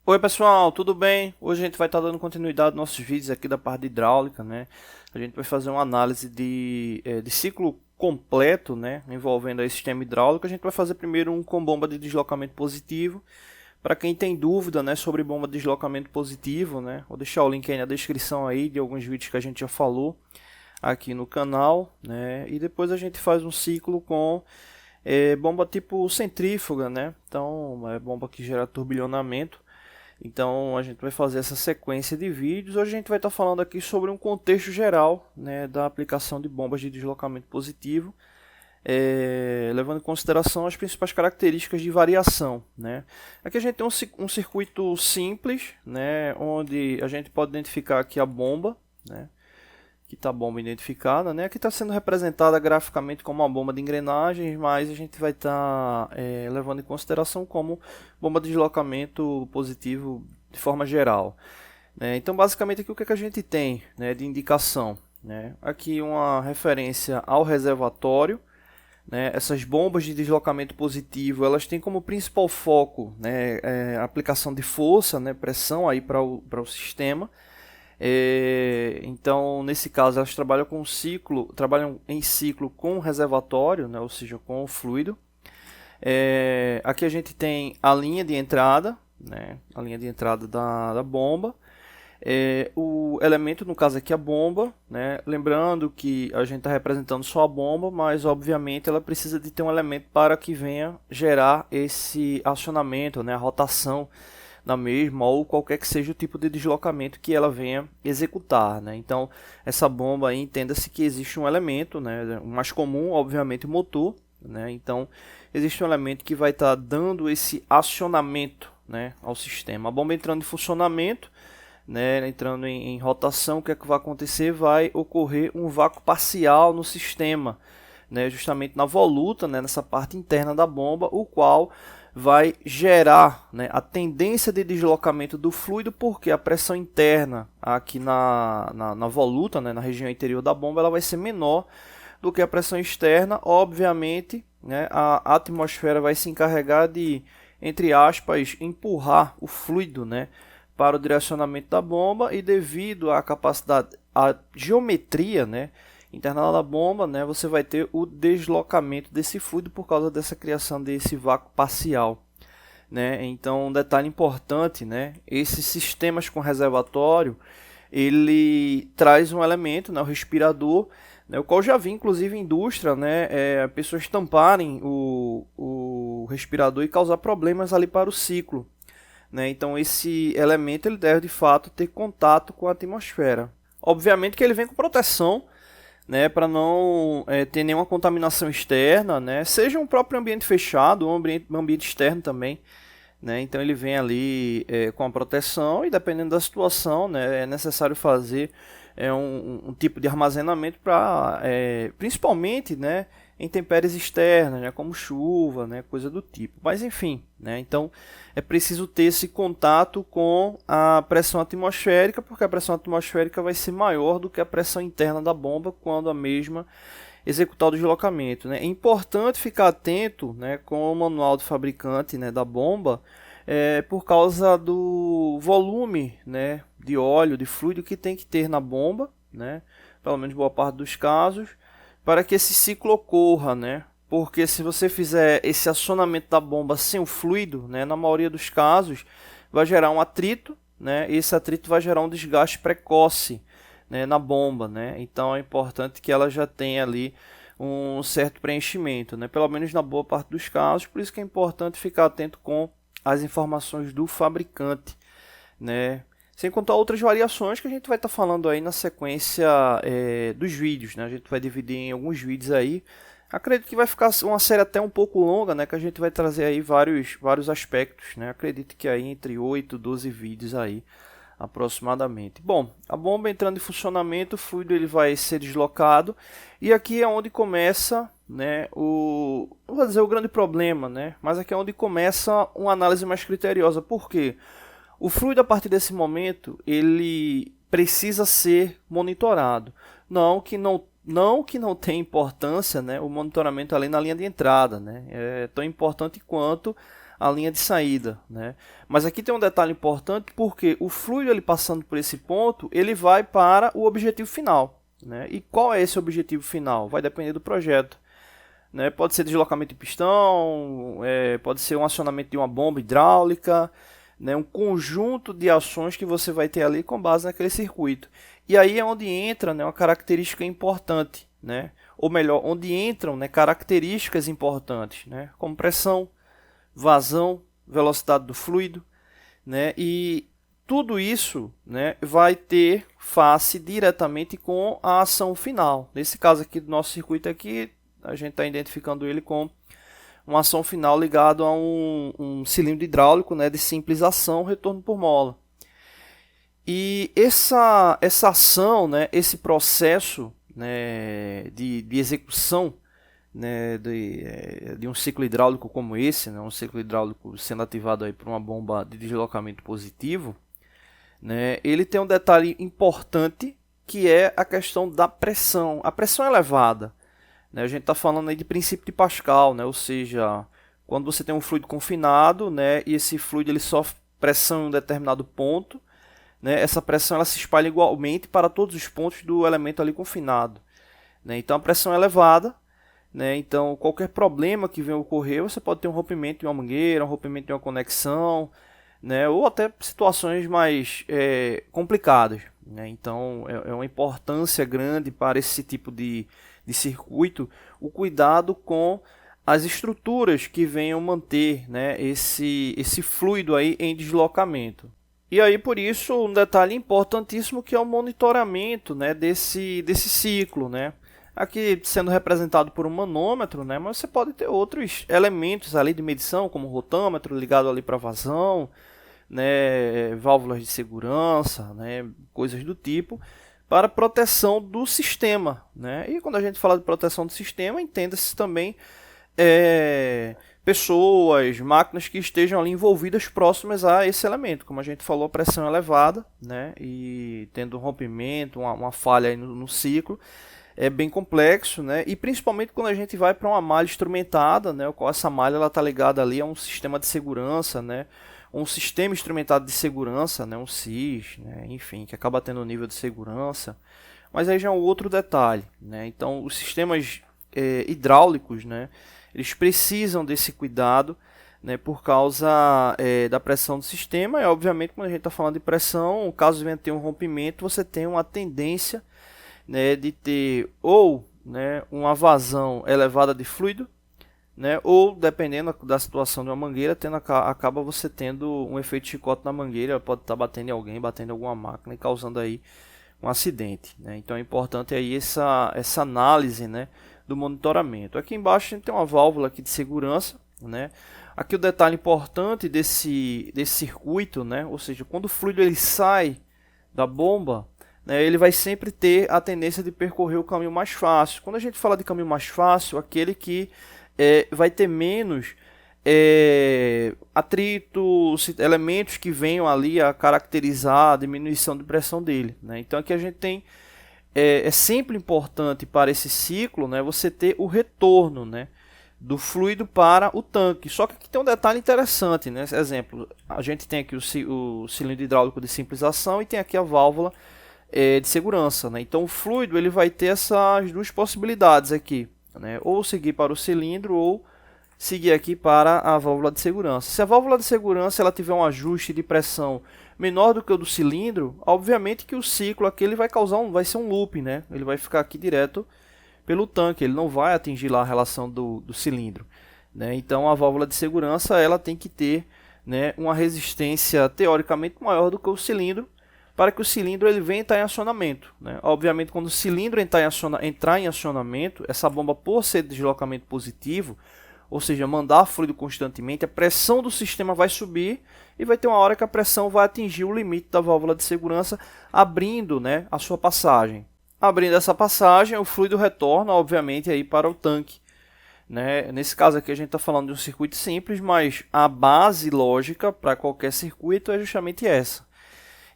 Oi pessoal, tudo bem? Hoje a gente vai estar dando continuidade aos nossos vídeos aqui da parte de hidráulica, né? A gente vai fazer uma análise de ciclo completo, né? Envolvendo aí sistema hidráulico. A gente vai fazer primeiro um com bomba de deslocamento positivo. Para quem tem dúvida, né, sobre bomba de deslocamento positivo, né? Vou deixar o link aí na descrição aí de alguns vídeos que a gente já falou aqui no canal, né? E depois a gente faz um ciclo com bomba tipo centrífuga, né? Então, é bomba que gera turbilhonamento. Então a gente vai fazer essa sequência de vídeos. Hoje a gente vai estar falando aqui sobre um contexto geral, né, da aplicação de bombas de deslocamento positivo, levando em consideração as principais características de variação, né. Aqui a gente tem um circuito simples, né, onde a gente pode identificar aqui a bomba, né, que está a bomba identificada, né? Aqui está sendo representada graficamente como uma bomba de engrenagens, mas a gente vai estar levando em consideração como bomba de deslocamento positivo de forma geral, né? Então, basicamente, aqui o que, é que a gente tem, né, de indicação, né? Aqui uma referência ao reservatório, né? Essas bombas de deslocamento positivo, elas têm como principal foco, né, a aplicação de força, né, pressão aí para o sistema. Então, nesse caso, elas trabalham em ciclo com reservatório, né, ou seja, com o fluido. Aqui a gente tem a linha de entrada, né, a linha de entrada da bomba. O elemento, no caso aqui, a bomba, né, lembrando que a gente está representando só a bomba, mas obviamente ela precisa de ter um elemento para que venha gerar esse acionamento, né, a rotação na mesma, ou qualquer que seja o tipo de deslocamento que ela venha executar, né? Então, essa bomba aí, entenda-se que existe um elemento, né? O mais comum, obviamente, o motor, né? Então, existe um elemento que vai estar dando esse acionamento, né, ao sistema. A bomba entrando em funcionamento, né, entrando em rotação, o que é que vai acontecer? Vai ocorrer um vácuo parcial no sistema, né, justamente na voluta, né, nessa parte interna da bomba, o qual vai gerar, né, a tendência de deslocamento do fluido, porque a pressão interna aqui na voluta, né, na região interior da bomba, ela vai ser menor do que a pressão externa. Obviamente, né, a atmosfera vai se encarregar de, entre aspas, empurrar o fluido, né, para o direcionamento da bomba, e devido à capacidade, à geometria, né, interna da bomba, né, você vai ter o deslocamento desse fluido por causa dessa criação desse vácuo parcial, né? Então, um detalhe importante, né, esses sistemas com reservatório, ele traz um elemento, né, o respirador, né, o qual já vi inclusive em indústria, né, pessoas tamparem o respirador e causar problemas ali para o ciclo, né? Então esse elemento ele deve de fato ter contato com a atmosfera. Obviamente que ele vem com proteção, né, para não ter nenhuma contaminação externa, né, seja um próprio ambiente fechado ou um ambiente externo também, né, então ele vem ali com a proteção, e dependendo da situação, né, é necessário fazer um tipo de armazenamento para, principalmente, né, em intempéries externas, né, como chuva, né, coisa do tipo. Mas enfim, né, então é preciso ter esse contato com a pressão atmosférica, porque a pressão atmosférica vai ser maior do que a pressão interna da bomba quando a mesma executar o deslocamento, né. É importante ficar atento, né, com o manual do fabricante, né, da bomba, por causa do volume, né, de óleo, de fluido que tem que ter na bomba, né, pelo menos boa parte dos casos, para que esse ciclo ocorra, né? Porque se você fizer esse acionamento da bomba sem o fluido, né, na maioria dos casos, vai gerar um atrito, né? E esse atrito vai gerar um desgaste precoce, né, na bomba, né? Então é importante que ela já tenha ali um certo preenchimento, né? Pelo menos na boa parte dos casos. Por isso que é importante ficar atento com as informações do fabricante, né? Sem contar outras variações que a gente vai estar falando aí na sequência dos vídeos, né? A gente vai dividir em alguns vídeos aí. Acredito que vai ficar uma série até um pouco longa, né? Que a gente vai trazer aí vários aspectos, né? Acredito que aí entre 8 e 12 vídeos aí, aproximadamente. Bom, a bomba entrando em funcionamento, o fluido ele vai ser deslocado. E aqui é onde começa, né, não vou dizer o grande problema, né? Mas aqui é onde começa uma análise mais criteriosa. Por quê? O fluido, a partir desse momento, ele precisa ser monitorado. Não que não tenha importância, né, o monitoramento ali na linha de entrada, né? É tão importante quanto a linha de saída, né? Mas aqui tem um detalhe importante, porque o fluido ele passando por esse ponto, ele vai para o objetivo final, né? E qual é esse objetivo final? Vai depender do projeto, né? Pode ser deslocamento de pistão, pode ser um acionamento de uma bomba hidráulica, né? Um conjunto de ações que você vai ter ali com base naquele circuito. E aí é onde entra, né, uma característica importante, né? Ou melhor, onde entram, né, características importantes, né? Como pressão, vazão, velocidade do fluido, né? E tudo isso, né, vai ter face diretamente com a ação final. Nesse caso aqui do nosso circuito aqui, a gente está identificando ele com uma ação final ligada a um cilindro hidráulico, né, de simples ação, retorno por mola. E essa ação, né, esse processo, né, de execução, né, de um ciclo hidráulico como esse, né, um ciclo hidráulico sendo ativado aí por uma bomba de deslocamento positivo, né, ele tem um detalhe importante, que é a questão da pressão. A pressão é elevada, né, a gente está falando aí de princípio de Pascal, né, ou seja, quando você tem um fluido confinado, né, e esse fluido ele sofre pressão em um determinado ponto, né, essa pressão ela se espalha igualmente para todos os pontos do elemento ali confinado, né, então a pressão é elevada, né, então qualquer problema que venha ocorrer, você pode ter um rompimento de uma mangueira, um rompimento de uma conexão, né, ou até situações mais complicadas, né, então é uma importância grande para esse tipo de circuito o cuidado com as estruturas que venham manter, né, esse fluido aí em deslocamento. E aí, por isso, um detalhe importantíssimo que é o monitoramento, né, desse ciclo, né? Aqui sendo representado por um manômetro, né, mas você pode ter outros elementos ali de medição, como rotâmetro ligado ali para vazão, né, válvulas de segurança, né, coisas do tipo, para proteção do sistema, né? E quando a gente fala de proteção do sistema, entenda-se também pessoas, máquinas que estejam ali envolvidas próximas a esse elemento. Como a gente falou, pressão elevada, né? E tendo um rompimento, uma falha aí no ciclo, é bem complexo, né? E principalmente quando a gente vai para uma malha instrumentada, né? O qual essa malha está ligada ali a um sistema de segurança, né? Um sistema instrumentado de segurança, né? Um SIS, né? Enfim, que acaba tendo um nível de segurança. Mas aí já é um outro detalhe, né? Então, os sistemas hidráulicos, né? Eles precisam desse cuidado, né, por causa da pressão do sistema. E, obviamente, quando a gente está falando de pressão, caso venha ter um rompimento, você tem uma tendência, né, de ter ou, né, uma vazão elevada de fluido, né, ou, dependendo da situação de uma mangueira, acaba você tendo um efeito chicote na mangueira, pode estar batendo em alguém, batendo em alguma máquina e causando aí um acidente, né? Então é importante aí essa análise, né, do monitoramento. Aqui embaixo a gente tem uma válvula aqui de segurança, né? Aqui o detalhe importante desse circuito, né? Ou seja, quando o fluido ele sai da bomba, né, ele vai sempre ter a tendência de percorrer o caminho mais fácil. Quando a gente fala de caminho mais fácil, aquele que vai ter menos atritos, elementos que venham ali a caracterizar a diminuição de pressão dele, né? Então aqui a gente tem é sempre importante para esse ciclo, né, você ter o retorno, né, do fluido para o tanque. Só que aqui tem um detalhe interessante, né? Exemplo, a gente tem aqui o cilindro hidráulico de simples ação e tem aqui a válvula de segurança, né? Então o fluido ele vai ter essas duas possibilidades aqui, né? Ou seguir para o cilindro ou seguir aqui para a válvula de segurança. Se a válvula de segurança ela tiver um ajuste de pressão menor do que o do cilindro, obviamente que o ciclo aqui ele vai ser um loop, né? Ele vai ficar aqui direto pelo tanque, ele não vai atingir lá a relação do cilindro, né? Então a válvula de segurança ela tem que ter, né, uma resistência teoricamente maior do que o cilindro, para que o cilindro ele venha entrar em acionamento, né? Obviamente quando o cilindro entrar em acionamento, essa bomba por ser de deslocamento positivo, ou seja, mandar fluido constantemente, a pressão do sistema vai subir e vai ter uma hora que a pressão vai atingir o limite da válvula de segurança, abrindo, né, a sua passagem. Abrindo essa passagem, o fluido retorna, obviamente, aí para o tanque, né? Nesse caso aqui a gente está falando de um circuito simples, mas a base lógica para qualquer circuito é justamente essa.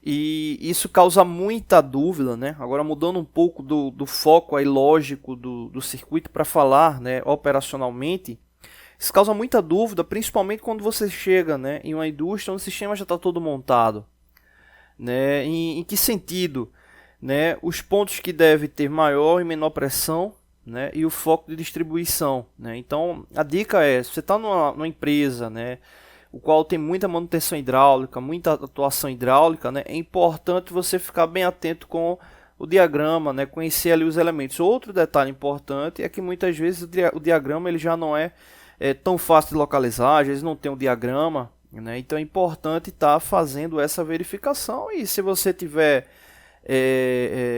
E isso causa muita dúvida, né? Agora mudando um pouco do foco aí lógico do circuito para falar, né, operacionalmente. Isso causa muita dúvida, principalmente quando você chega, né, em uma indústria onde o sistema já está todo montado. Né? Em que sentido? Né? Os pontos que deve ter maior e menor pressão, né? E o foco de distribuição. Né? Então, a dica é, se você está numa empresa, né, o qual tem muita manutenção hidráulica, muita atuação hidráulica, né, é importante você ficar bem atento com o diagrama, né, conhecer ali os elementos. Outro detalhe importante é que muitas vezes o diagrama ele já não é tão fácil de localizar, às vezes não tem um diagrama, né? Então é importante estar fazendo essa verificação, e se você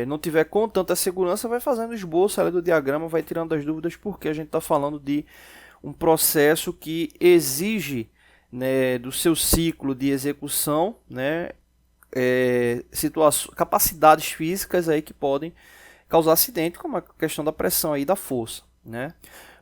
não tiver com tanta segurança, vai fazendo esboço ali do diagrama, vai tirando as dúvidas, porque a gente está falando de um processo que exige, né, do seu ciclo de execução, né, capacidades físicas aí que podem causar acidente, como a questão da pressão aí, da força, né?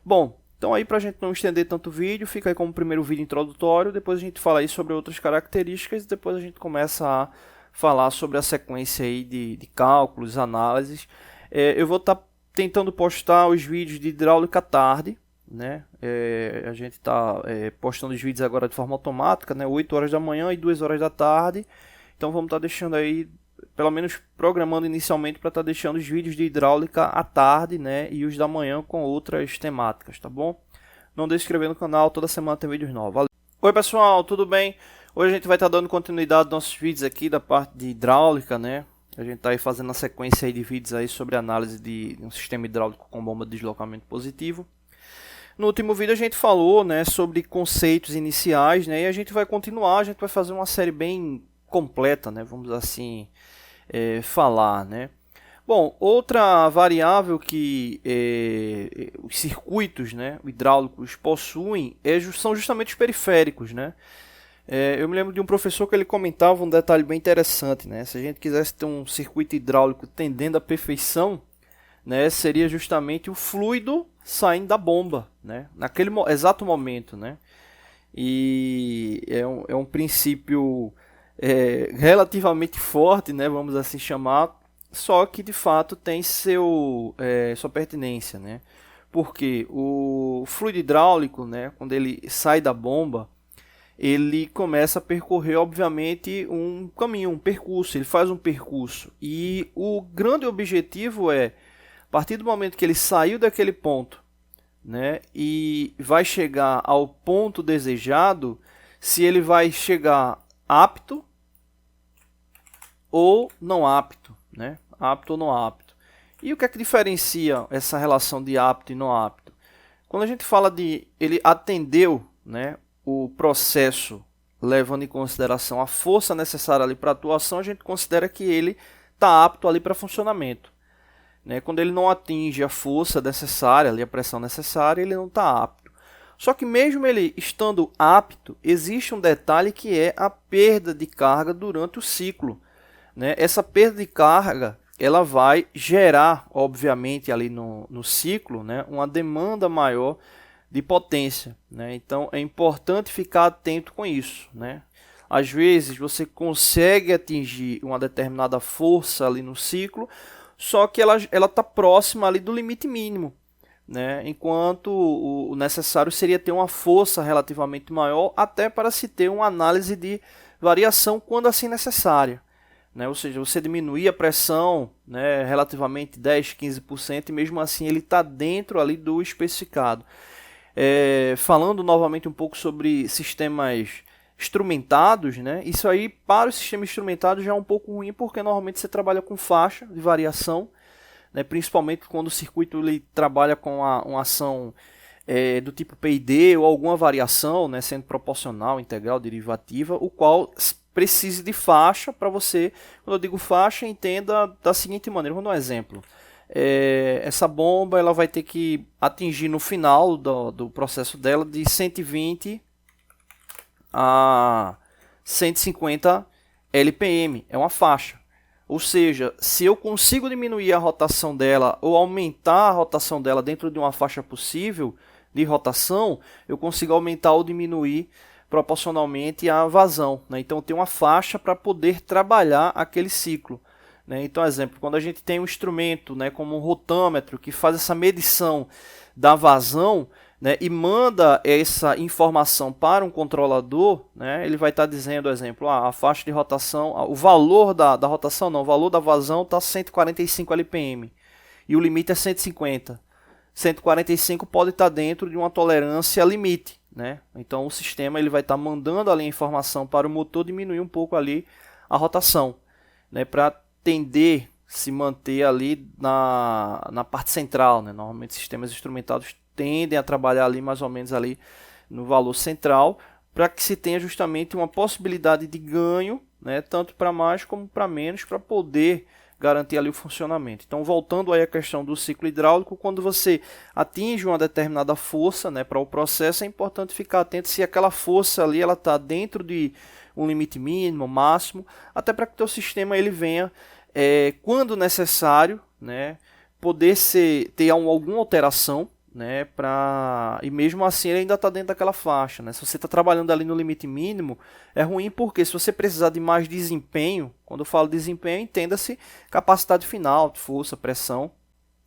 Bom, então aí, para a gente não estender tanto o vídeo, fica aí como primeiro vídeo introdutório, depois a gente fala aí sobre outras características, e depois a gente começa a falar sobre a sequência aí de cálculos, análises. Eu vou estar tentando postar os vídeos de hidráulica à tarde, né? A gente está postando os vídeos agora de forma automática, né? 8 horas da manhã e 2 horas da tarde, então vamos estar deixando aí, pelo menos programando inicialmente para estar deixando os vídeos de hidráulica à tarde, né, e os da manhã com outras temáticas, tá bom? Não deixe de se inscrever no canal, toda semana tem vídeos novos. Valeu. Oi pessoal, tudo bem? Hoje a gente vai estar dando continuidade aos nossos vídeos aqui da parte de hidráulica, né? A gente está aí fazendo a sequência aí de vídeos aí sobre análise de um sistema hidráulico com bomba de deslocamento positivo. No último vídeo a gente falou, né, sobre conceitos iniciais, né, e a gente vai continuar, a gente vai fazer uma série bem completa, né, vamos assim falar, né. Bom, outra variável que os circuitos, né, hidráulicos possuem são justamente os periféricos, né. Eu me lembro de um professor que ele comentava um detalhe bem interessante, né, se a gente quisesse ter um circuito hidráulico tendendo à perfeição, né, seria justamente o fluido saindo da bomba, né, naquele exato momento, né. E é um princípio relativamente forte, né, vamos assim chamar, só que de fato tem sua pertinência, né? Porque o fluido hidráulico, né, quando ele sai da bomba, ele começa a percorrer, obviamente, um caminho, um percurso, ele faz um percurso. E o grande objetivo é, a partir do momento que ele saiu daquele ponto, né, e vai chegar ao ponto desejado, se ele vai chegar apto ou não apto, né? Apto ou não apto. E o que é que diferencia essa relação de apto e não apto? Quando a gente fala de ele atendeu, né, o processo levando em consideração a força necessária ali para atuação, a gente considera que ele está apto ali para funcionamento. Né? Quando ele não atinge a força necessária, ali, a pressão necessária, ele não está apto. Só que mesmo ele estando apto, existe um detalhe que é a perda de carga durante o ciclo. Né? Essa perda de carga ela vai gerar, obviamente, ali no ciclo, né, uma demanda maior de potência. Né? Então é importante ficar atento com isso. Né? Às vezes você consegue atingir uma determinada força ali no ciclo, só que ela está próxima ali do limite mínimo. Né? Enquanto o necessário seria ter uma força relativamente maior, até para se ter uma análise de variação quando assim necessária. Né? Ou seja, você diminuir a pressão, né, relativamente 10, 15%, e mesmo assim ele está dentro ali do especificado. Falando novamente um pouco sobre sistemas instrumentados, né? Isso aí para o sistema instrumentado já é um pouco ruim, porque normalmente você trabalha com faixa de variação, né? Principalmente quando o circuito ele trabalha com uma ação do tipo PID ou alguma variação, né, sendo proporcional, integral, derivativa, o qual precise de faixa para você. Quando eu digo faixa, entenda da seguinte maneira, vou dar um exemplo. Essa bomba ela vai ter que atingir no final do processo dela de 120 a 150 LPM, é uma faixa. Ou seja, se eu consigo diminuir a rotação dela ou aumentar a rotação dela dentro de uma faixa possível de rotação, eu consigo aumentar ou diminuir proporcionalmente a vazão. Né? Então tem uma faixa para poder trabalhar aquele ciclo. Né? Então, exemplo, quando a gente tem um instrumento, né, como um rotâmetro que faz essa medição da vazão, né, e manda essa informação para um controlador, né, ele vai estar dizendo, exemplo, a faixa de rotação, o valor da rotação não, o valor da vazão está 145 LPM e o limite é 150. 145 pode estar dentro de uma tolerância limite, né? Então o sistema ele vai estar mandando ali a informação para o motor diminuir um pouco ali a rotação, né, para tender se manter ali na parte central, né? Normalmente sistemas instrumentados tendem a trabalhar ali mais ou menos ali no valor central, para que se tenha justamente uma possibilidade de ganho, né, tanto para mais como para menos, para poder garantir ali o funcionamento. Então, voltando aí à questão do ciclo hidráulico, quando você atinge uma determinada força, né, para o processo, é importante ficar atento se aquela força ali ela está dentro de um limite mínimo, máximo, até para que o teu sistema ele venha, quando necessário, né, poder ter alguma alteração, né, e mesmo assim ele ainda está dentro daquela faixa, né? Se você está trabalhando ali no limite mínimo, é ruim porque se você precisar de mais desempenho, quando eu falo desempenho, entenda-se capacidade final, de força, pressão,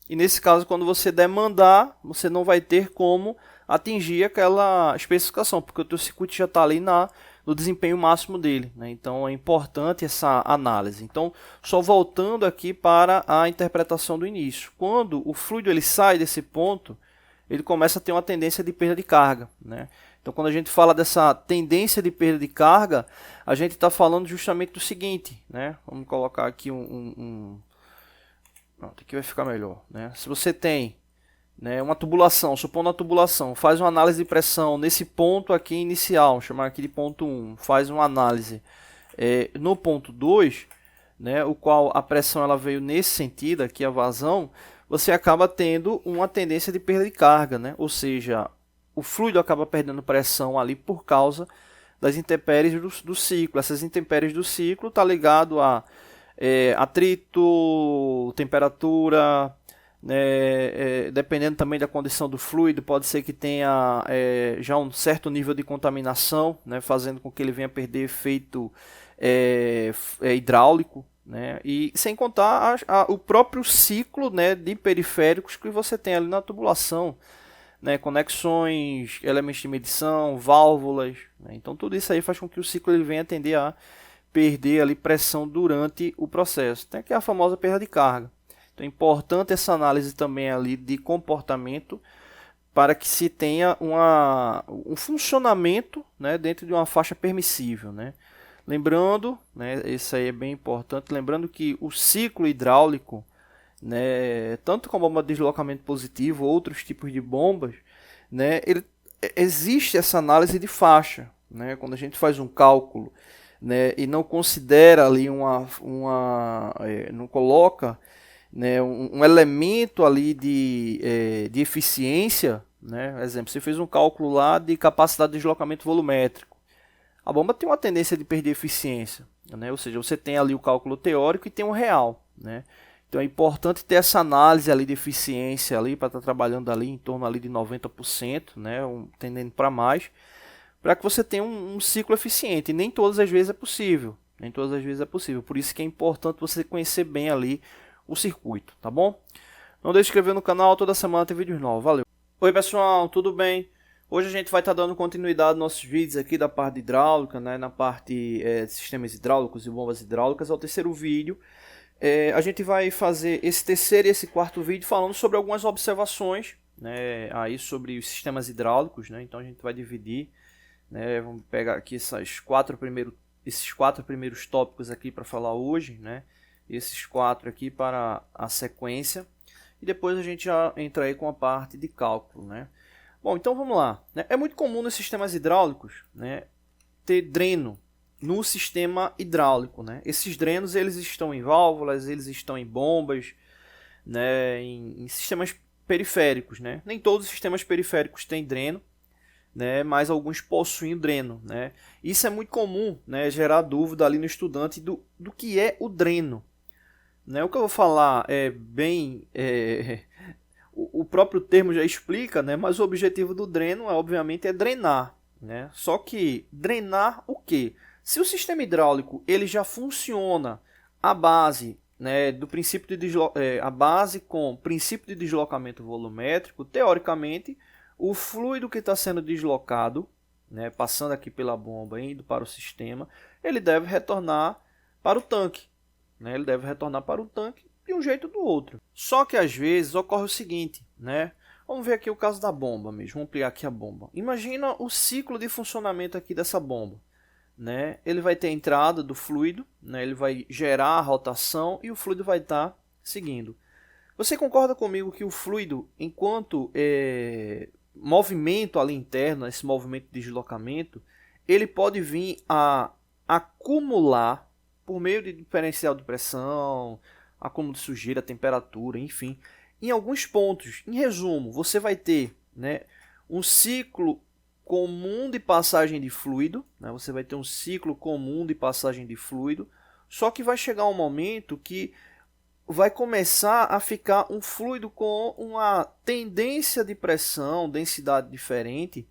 e nesse caso quando você demandar, você não vai ter como atingir aquela especificação, porque o teu circuito já está ali no desempenho máximo dele, né? Então é importante essa análise. Então, só voltando aqui para a interpretação do início, quando o fluido ele sai desse ponto, ele começa a ter uma tendência de perda de carga, né? Então, quando a gente fala dessa tendência de perda de carga, a gente está falando justamente do seguinte, né? Vamos colocar aqui Pronto, aqui vai ficar melhor, né? Se você tem, né, uma tubulação, supondo a tubulação, faz uma análise de pressão nesse ponto aqui inicial, vamos chamar aqui de ponto 1, faz uma análise no ponto 2, né, o qual a pressão ela veio nesse sentido, aqui a vazão, você acaba tendo uma tendência de perda de carga, né? Ou seja, o fluido acaba perdendo pressão ali por causa das intempéries do ciclo. Essas intempéries do ciclo está ligado a atrito, temperatura, né, dependendo também da condição do fluido, pode ser que tenha já um certo nível de contaminação, né, fazendo com que ele venha perder efeito hidráulico, né, e sem contar o próprio ciclo, né, de periféricos que você tem ali na tubulação, né, conexões, elementos de medição, válvulas, né, então tudo isso aí faz com que o ciclo ele venha tender a perder ali pressão durante o processo. Tem aqui a famosa perda de carga. Então é importante essa análise também ali de comportamento para que se tenha um funcionamento, né, dentro de uma faixa permissível, né? Lembrando, né, isso aí é bem importante, lembrando que o ciclo hidráulico, né, tanto com a bomba de deslocamento positivo, outros tipos de bombas, né, existe essa análise de faixa, né, quando a gente faz um cálculo, né, e não considera ali não coloca, né, um elemento ali de eficiência, né, exemplo, você fez um cálculo lá de capacidade de deslocamento volumétrico, a bomba tem uma tendência de perder eficiência, né, ou seja, você tem ali o cálculo teórico e tem o real, né. Então é importante ter essa análise ali de eficiência ali para estar trabalhando ali em torno ali de 90%, né, tendendo para mais, para que você tenha um ciclo eficiente. E nem todas as vezes é possível. Nem todas as vezes é possível. Por isso que é importante você conhecer bem ali o circuito, tá bom? Não deixe de se inscrever no canal, toda semana tem vídeos novos. Valeu! Oi pessoal, tudo bem? Hoje a gente vai estar dando continuidade aos nossos vídeos aqui da parte de hidráulica, né, na parte de sistemas hidráulicos e bombas hidráulicas. É o terceiro vídeo. A gente vai fazer esse terceiro e esse quarto vídeo falando sobre algumas observações, né, aí sobre os sistemas hidráulicos, né? Então a gente vai dividir, né, vamos pegar aqui esses quatro primeiros tópicos aqui para falar hoje, né? Esses quatro aqui para a sequência, e depois a gente já entra aí com a parte de cálculo, né? Bom, então vamos lá, né? É muito comum nos sistemas hidráulicos, né, ter dreno no sistema hidráulico, né? Esses drenos eles estão em válvulas, eles estão em bombas, né, em sistemas periféricos, né? Nem todos os sistemas periféricos têm dreno, né, mas alguns possuem dreno, né? Isso é muito comum, né, gerar dúvida ali no estudante do que é o dreno, né? O que eu vou falar é bem o próprio termo já explica, né? Mas o objetivo do dreno obviamente é drenar, né? Só que drenar o quê? Se o sistema hidráulico ele já funciona à base, né, do princípio a base com princípio de deslocamento volumétrico, teoricamente O fluido que está sendo deslocado, né, passando aqui pela bomba e indo para o sistema, ele deve retornar para o tanque. Né? Ele deve retornar para o tanque de um jeito ou do outro. Só que às vezes ocorre o seguinte, né? Vamos ver aqui o caso da bomba mesmo, vamos ampliar aqui a bomba. Imagina o ciclo de funcionamento aqui dessa bomba. Né? Ele vai ter a entrada do fluido, né? Ele vai gerar a rotação e o fluido vai estar seguindo. Você concorda comigo que o fluido, enquanto movimento ali interno, esse movimento de deslocamento, ele pode vir a acumular por meio de diferencial de pressão, acúmulo de sujeira, temperatura, enfim, em alguns pontos. Em resumo, você vai ter, né, um ciclo comum de passagem de fluido, né? Você vai ter um ciclo comum de passagem de fluido, só que vai chegar um momento que vai começar a ficar um fluido com uma tendência de pressão, densidade diferente,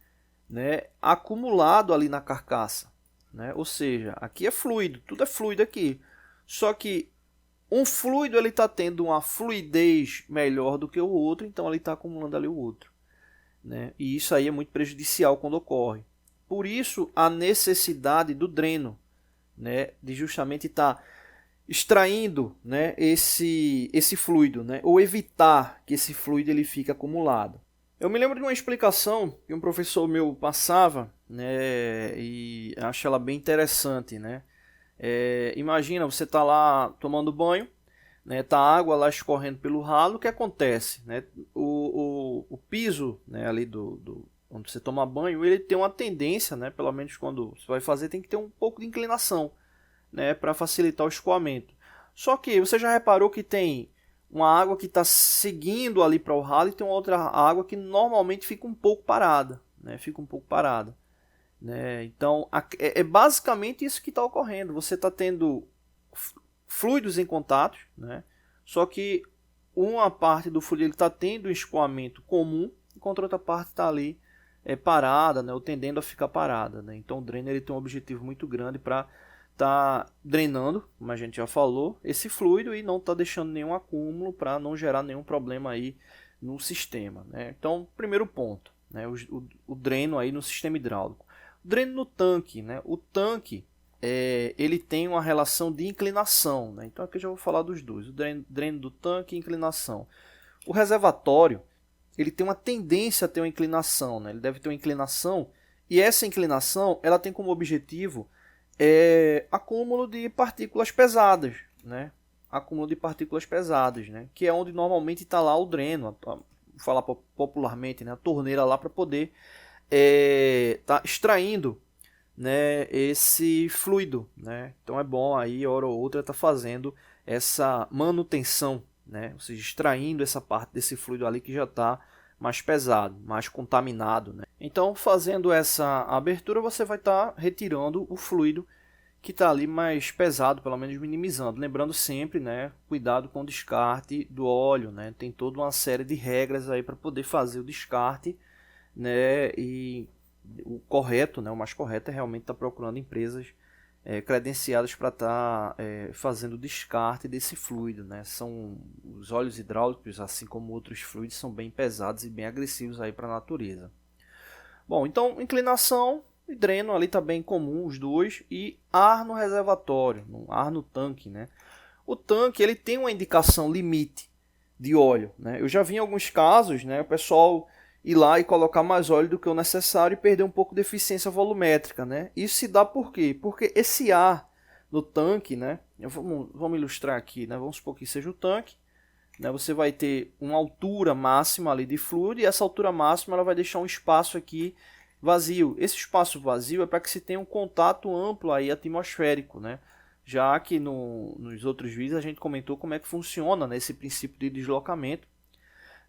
né, acumulado ali na carcaça. Né? Ou seja, aqui é fluido, tudo é fluido aqui. Só que um fluido ele está tendo uma fluidez melhor do que o outro, então ele está acumulando ali o outro. Né? E isso aí é muito prejudicial quando ocorre. Por isso, a necessidade do dreno, né, de justamente estar extraindo, né, esse fluido, né, ou evitar que esse fluido ele fique acumulado. Eu me lembro de uma explicação que um professor meu passava, né, e acho ela bem interessante. Né? Imagina, você está lá tomando banho, né, tá a água lá escorrendo pelo ralo, o que acontece? Né? O piso, né, ali onde você toma banho, ele tem uma tendência, né, pelo menos quando você vai fazer, tem que ter um pouco de inclinação, né, para facilitar o escoamento. Só que você já reparou que tem uma água que está seguindo ali para o ralo e tem uma outra água que normalmente fica um pouco parada. Né, fica um pouco parada. Né? Então, é basicamente isso que está ocorrendo. Você está tendo fluidos em contato, né? Só que uma parte do fluido está tendo um escoamento comum, enquanto a outra parte está ali parada, né? Ou tendendo a ficar parada. Né? Então o dreno ele tem um objetivo muito grande para estar drenando, como a gente já falou, esse fluido e não está deixando nenhum acúmulo para não gerar nenhum problema aí no sistema. Né? Então, primeiro ponto, né? o dreno aí no sistema hidráulico. O dreno no tanque, né? O tanque ele tem uma relação de inclinação. Né? Então aqui eu já vou falar dos dois, o dreno do tanque e inclinação. O reservatório ele tem uma tendência a ter uma inclinação. Né? Ele deve ter uma inclinação e essa inclinação ela tem como objetivo acúmulo de partículas pesadas. Né? Acúmulo de partículas pesadas, né? Que é onde normalmente está lá o dreno, vou falar popularmente, né? A torneira lá para poder tá extraindo, né, esse fluido. Né? Então é bom aí, hora ou outra, tá fazendo essa manutenção, né? Ou seja, extraindo essa parte desse fluido ali que já está mais pesado, mais contaminado. Né? Então, fazendo essa abertura, você vai estar retirando o fluido que está ali mais pesado, pelo menos minimizando. Lembrando sempre, né, cuidado com o descarte do óleo. Né? Tem toda uma série de regras aí para poder fazer o descarte. Né? E o correto, né, o mais correto é realmente estar procurando empresas credenciadas para estar fazendo o descarte desse fluido. Né? São os óleos hidráulicos, assim como outros fluidos, são bem pesados e bem agressivos aí para a natureza. Bom, então inclinação e dreno ali está bem comum os dois, e ar no reservatório, ar no tanque. Né? O tanque ele tem uma indicação limite de óleo. Né? Eu já vi em alguns casos, né, o pessoal ir lá e colocar mais óleo do que o necessário e perder um pouco de eficiência volumétrica. Né? Isso se dá por quê? Porque esse ar no tanque, né, vamos ilustrar aqui, né, vamos supor que seja o tanque, né, você vai ter uma altura máxima ali de fluido e essa altura máxima ela vai deixar um espaço aqui vazio. Esse espaço vazio é para que se tenha um contato amplo aí atmosférico. Né? Já que nos outros vídeos a gente comentou como é que funciona, né, esse princípio de deslocamento,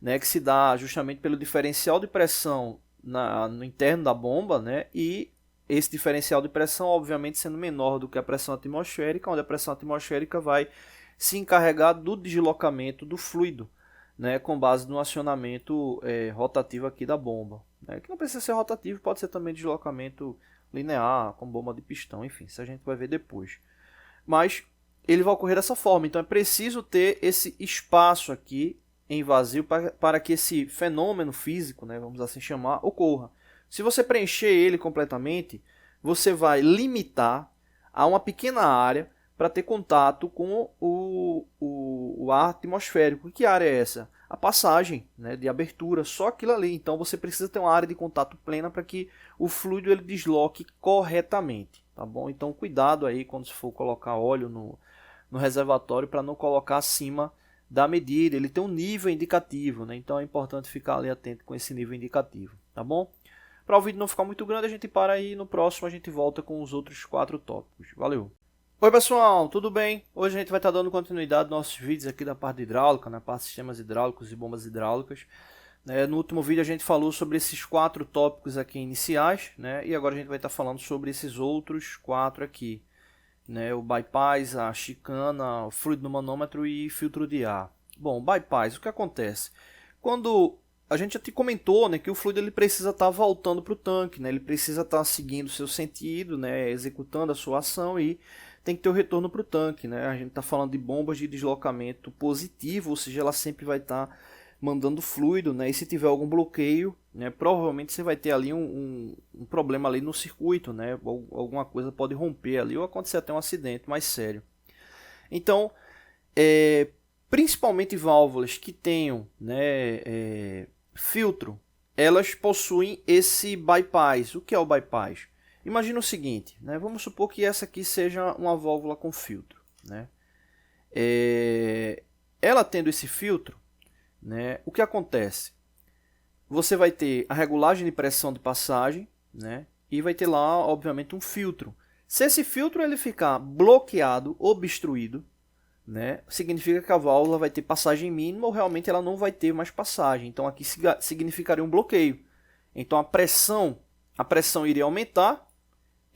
né, que se dá justamente pelo diferencial de pressão no interno da bomba, né, e esse diferencial de pressão obviamente sendo menor do que a pressão atmosférica, onde a pressão atmosférica vai se encarregar do deslocamento do fluido, né, com base no acionamento rotativo aqui da bomba. Né, que não precisa ser rotativo, pode ser também deslocamento linear, com bomba de pistão, enfim, isso a gente vai ver depois. Mas ele vai ocorrer dessa forma, então é preciso ter esse espaço aqui em vazio para que esse fenômeno físico, né, vamos assim chamar, ocorra. Se você preencher ele completamente, você vai limitar a uma pequena área para ter contato com o ar atmosférico. Que área é essa? A passagem, né, de abertura, só aquilo ali. Então você precisa ter uma área de contato plena para que o fluido ele desloque corretamente, tá bom? Então cuidado aí quando for colocar óleo no reservatório para não colocar acima da medida. Ele tem um nível indicativo, né? Então é importante ficar ali atento com esse nível indicativo, tá bom? Para o vídeo não ficar muito grande, a gente para aí, no próximo a gente volta com os outros 4 tópicos. Valeu! Oi pessoal, tudo bem? Hoje a gente vai estar dando continuidade aos nossos vídeos aqui da parte de hidráulica, na parte de sistemas hidráulicos e bombas hidráulicas. No último vídeo a gente falou sobre esses 4 tópicos aqui iniciais, né? E agora a gente vai estar falando sobre esses outros 4 aqui, né? O bypass, a chicana, o fluido no manômetro e filtro de ar. Bom, bypass, o que acontece? Quando a gente já te comentou, né, que o fluido ele precisa estar voltando para o tanque, né? Ele precisa estar seguindo o seu sentido, né, executando a sua ação e tem que ter o retorno para o tanque, né? A gente está falando de bombas de deslocamento positivo, ou seja, ela sempre vai estar mandando fluido, né? E se tiver algum bloqueio, né, provavelmente você vai ter ali um problema ali no circuito, né? Ou alguma coisa pode romper ali ou acontecer até um acidente mais sério. Então, principalmente válvulas que tenham, né, filtro, elas possuem esse bypass. O que é o bypass? Imagina o seguinte, né? Vamos supor que essa aqui seja uma válvula com filtro, né? Ela tendo esse filtro, né, o que acontece? Você vai ter a regulagem de pressão de passagem, né, e vai ter lá, obviamente, um filtro. Se esse filtro ele ficar bloqueado, obstruído, né, significa que a válvula vai ter passagem mínima ou realmente ela não vai ter mais passagem. Então aqui significaria um bloqueio. Então a pressão iria aumentar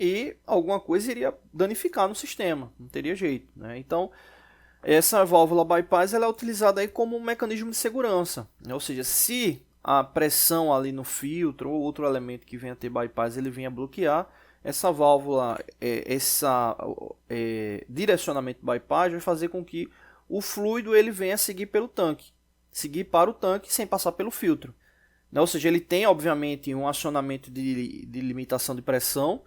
e alguma coisa iria danificar no sistema, não teria jeito, né? Então essa válvula bypass ela é utilizada aí como um mecanismo de segurança, né? Ou seja, se a pressão ali no filtro ou outro elemento que venha a ter bypass ele venha bloquear, essa válvula, direcionamento bypass vai fazer com que o fluido ele venha seguir pelo tanque, seguir para o tanque sem passar pelo filtro, né? Ou seja, ele tem obviamente um acionamento de limitação de pressão,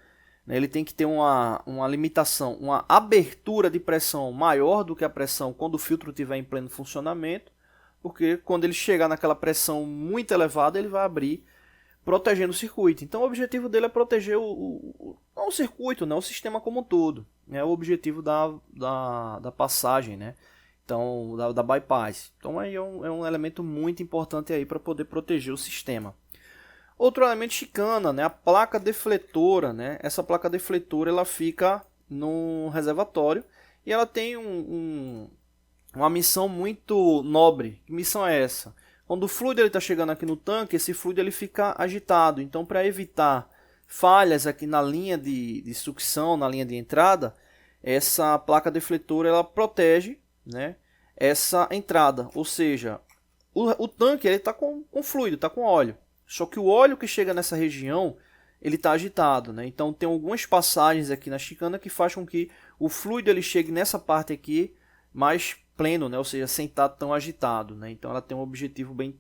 né? Ele tem que ter uma limitação, uma abertura de pressão maior do que a pressão quando o filtro estiver em pleno funcionamento, porque quando ele chegar naquela pressão muito elevada ele vai abrir, protegendo o circuito. Então o objetivo dele é proteger não o circuito, não o sistema como um todo. É o objetivo da passagem, né? Então, da bypass. Então aí é um elemento muito importante aí para poder proteger o sistema. Outro elemento chicana, né? A placa defletora, né? Essa placa defletora ela fica no reservatório e ela tem uma missão muito nobre. Que missão é essa? Quando o fluido está chegando aqui no tanque, esse fluido ele fica agitado. Então, para evitar falhas aqui na linha de sucção, na linha de entrada, essa placa defletora ela protege, né, essa entrada. Ou seja, o tanque está com fluido, está com óleo. Só que o óleo que chega nessa região ele está agitado, né? Então tem algumas passagens aqui na chicana que faz com que o fluido ele chegue nessa parte aqui mais pleno, né? Ou seja, sem estar tão agitado, né? Então ela tem um objetivo bem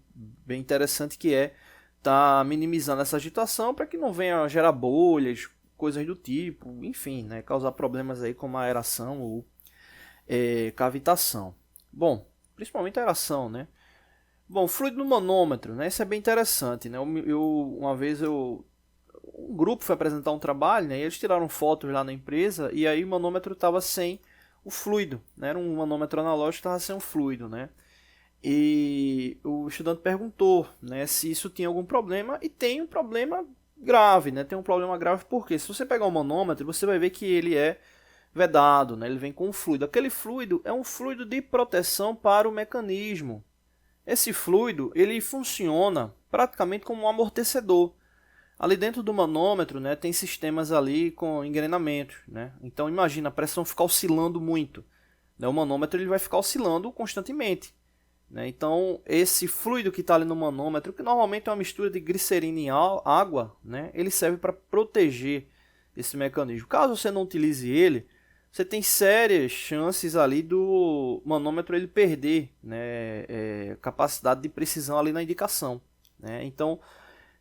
interessante que é estar minimizando essa agitação para que não venha gerar bolhas, coisas do tipo, enfim, né? Causar problemas aí como a aeração ou cavitação. Bom, principalmente a aeração, né? Bom, fluido no manômetro, né? Isso é bem interessante, né? Uma vez um grupo foi apresentar um trabalho, né? E eles tiraram fotos lá na empresa e aí o manômetro estava sem o fluido, né? Era um manômetro analógico que estava sem o fluido, né? E o estudante perguntou, né, se isso tinha algum problema, e tem um problema grave, né? Tem um problema grave porque se você pegar o manômetro, você vai ver que ele é vedado, né? Ele vem com um fluido. Aquele fluido é um fluido de proteção para o mecanismo. Esse fluido ele funciona praticamente como um amortecedor. Ali dentro do manômetro, né, tem sistemas ali com engrenamentos, né? Então imagina a pressão ficar oscilando muito, né? O manômetro ele vai ficar oscilando constantemente, né? Então esse fluido que está ali no manômetro, que normalmente é uma mistura de glicerina e água, né, ele serve para proteger esse mecanismo. Caso você não utilize ele, você tem sérias chances ali do manômetro ele perder, né, capacidade de precisão ali na indicação, né? Então,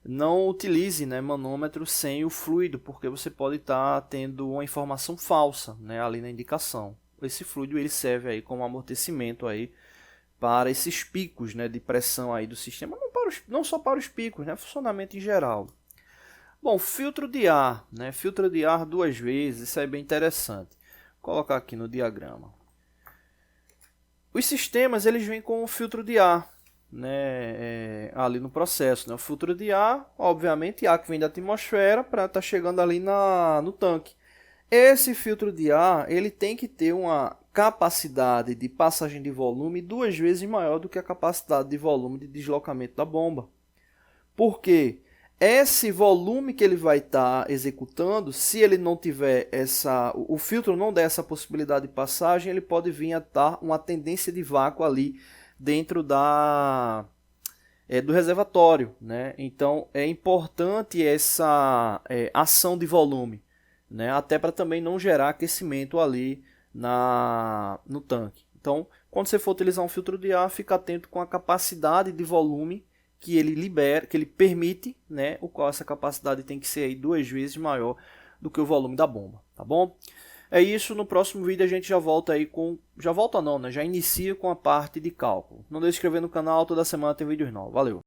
não utilize, né, manômetro sem o fluido, porque você pode estar tendo uma informação falsa, né, ali na indicação. Esse fluido ele serve aí como amortecimento aí para esses picos, né, de pressão aí do sistema, não só para os picos, né, funcionamento em geral. Bom, filtro de ar, né, filtro de ar 2 vezes, isso é bem interessante. Vou colocar aqui no diagrama. Os sistemas eles vêm com um filtro de ar, né, ali no processo, né? O filtro de ar, obviamente, ar que vem da atmosfera para estar chegando ali no tanque. Esse filtro de ar ele tem que ter uma capacidade de passagem de volume 2 vezes maior do que a capacidade de volume de deslocamento da bomba. Por quê? Esse volume que ele vai estar executando, se ele não tiver o filtro não der essa possibilidade de passagem, ele pode vir a estar uma tendência de vácuo ali dentro do reservatório, né? Então é importante essa ação de volume, né? Até para também não gerar aquecimento ali no tanque. Então, quando você for utilizar um filtro de ar, fica atento com a capacidade de volume que ele libera, que ele permite, né? O qual essa capacidade tem que ser aí 2 vezes maior do que o volume da bomba, tá bom? É isso, no próximo vídeo a gente já volta aí com... Já volta não, né? Já inicia com a parte de cálculo. Não deixe de se inscrever no canal, toda semana tem vídeos novos. Valeu!